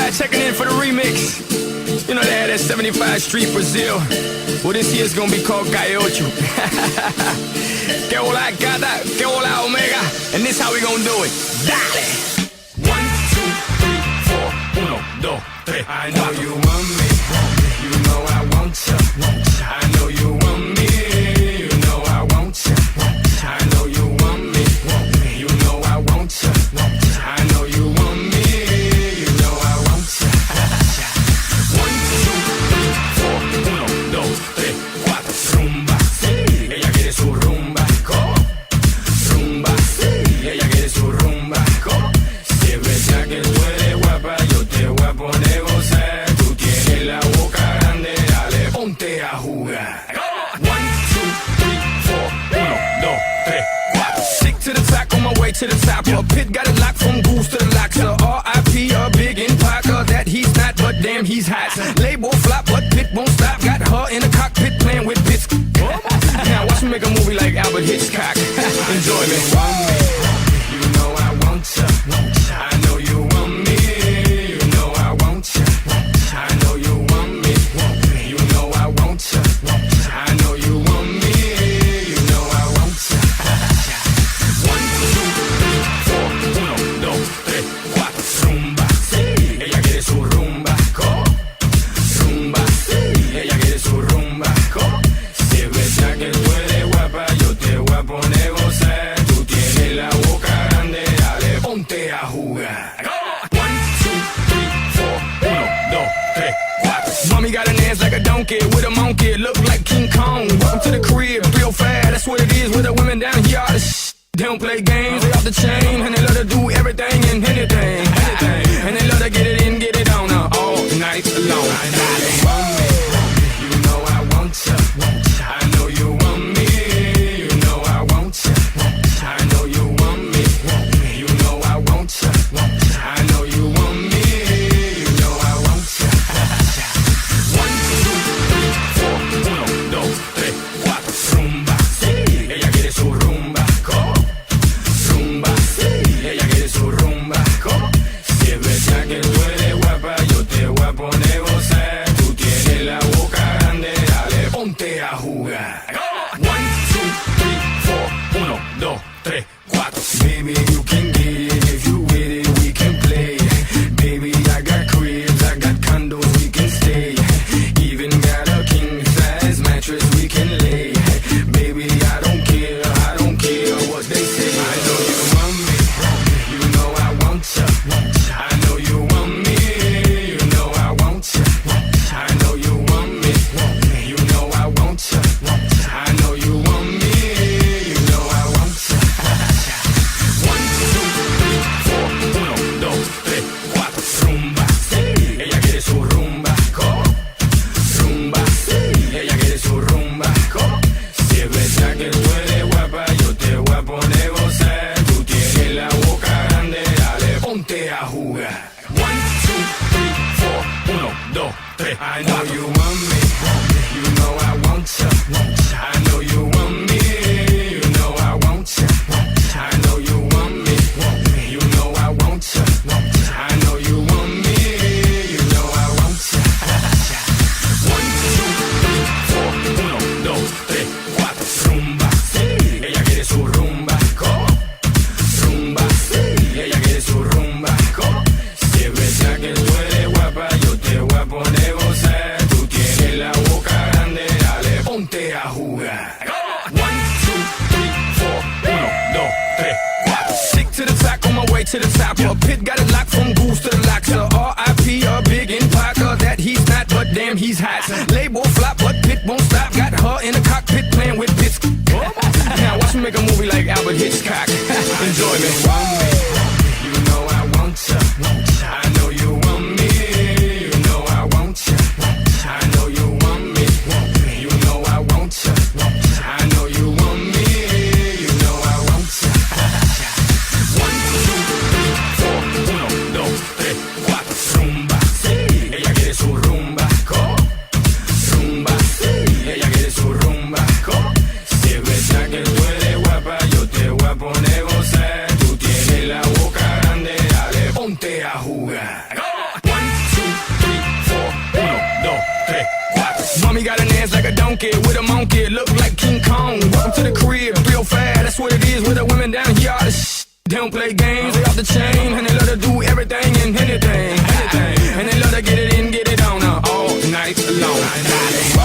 75 checking in for the remix. You know they had that 75 Street Brazil. Well, this year's gonna be called Calle Ocho. Que hola gata, que hola omega. And this how we gonna do it. Dale! 1, 2, 3, 4, 1, 2, 3. I know you want me. You know I want you. I know you want me. You know I want you. I know you want me. You know I want you. I know you want me. You know I want you. 1, 2, 3, 4, 1, 2, 3, 4. Rumba, sí. Ella quiere su rumba. Rumba, sí. Ella quiere su rumba. Si es verdad que tú eres guapa, yo te voy a poner gozar. Tú tienes la boca grande, dale, ponte a jugar. 1, 2, 3, 4, 1, 2, 3, 4. Stick to the top, on my way to the top. A pit got it locked from goose to the locks. R.I.P. a big in Parker that he's not, but damn he's hot. Label flop, but Pit won't stop. Got her in the cockpit playing with bits. Now watch me make a movie like Albert Hitchcock. Enjoy me. You know I want you. I know you want me. You know I want you. I know you want me. You know I want you. I know you want me. You know I want you. 1, 2, 3, 4, 1, 2, 3, 4. Rumba, sí. Ella quiere su rumba. Rumba, sí. Ella quiere su rumba. Si es verdad que tú eres guapa, yo te voy a poner gozar. Tú tienes la boca grande, dale, ponte a jugar. 1, 2, 3, 4, 1, 2, 3, 4. Mommy got an ass like a donkey with a monkey, look like King Kong. Welcome to the crib, real fast, that's what it is with the women down here. All the they don't play games, they off the chain, and they love to do everything and anything. And they love to get it in, get it on all night long. I know you want me, you know I want you. I know you want me, you know I want you. I know you want me, you know I want you. I know you want me, you know I want you. 1, 2, 3, 4, 1, 2, 3, 4. Rumba, sí, ella quiere su rumba. Rumba, sí, ella quiere su rumba. Si es verdad que tú eres guapa, yo te voy a poner gozar. Tú tienes la boca grande, dale, ponte a jugar. 1, 2, 3, 4, 1, 2, 3, 4. Baby, you can get it, if you with it, we can play. Baby, I got cribs, I got condos, we can stay. Even got a king size mattress we can lay. Baby, I don't care what they say. I know you want me, you know I want you. I know you want me, you know I want you. I know you want me, you know I want you. I know you want me, you know I want you. 1, 2, 3, 4, 1, 2, 3, 4. Rumba, sí, ella quiere su rumba. Rumba, sí, ella quiere su rumba. Si es verdad que tú eres guapa, yo te voy a poner gozar. Tú tienes la boca grande, dale, ponte a jugar. 1, 2, 3, 4, 1, 2, 3. I know you want me, you know I want you. I know you want me, you know I want you. I know you want me, you know I want you. I know you want me, you know I want you. 1, 2, 3, 4, 1, 2, 3, 4. Rumba, sí, ella quiere su rumba. Rumba, sí, ella quiere su rumba. Si es verdad que tú eres guapa, yo te voy a poner gozar. Tú tienes la boca grande, dale, ponte a jugar. 1, 2, 3, 4, 1, 2, 3, 4. Stick to the top, on my way to the top. A pit got it locked from goose to the locks. R.I.P. a big in Parker that he's not, but damn he's hot. Label flop, but Pit won't stop. Got her in the cockpit playing with bits. Now watch me make a movie like Albert Hitchcock. Enjoy me. You know I want you. I know you want me. You know I want you. I know you want me. You know I want you. I know you want me. You know I want you. 1, 2, 3, 4, 1, 2, 3, 4. Rumba, sí, ella quiere su rumba. Rumba, sí, ella quiere su rumba. Si es verdad que tú eres guapa, yo te voy a poner gozar. Tú tienes la naked, look like King Kong. Welcome to the crib, real fast, that's what it is with the women down here. All the they don't play games, they off the chain, and they love to do everything and anything. And they love to get it in, get it on all night long.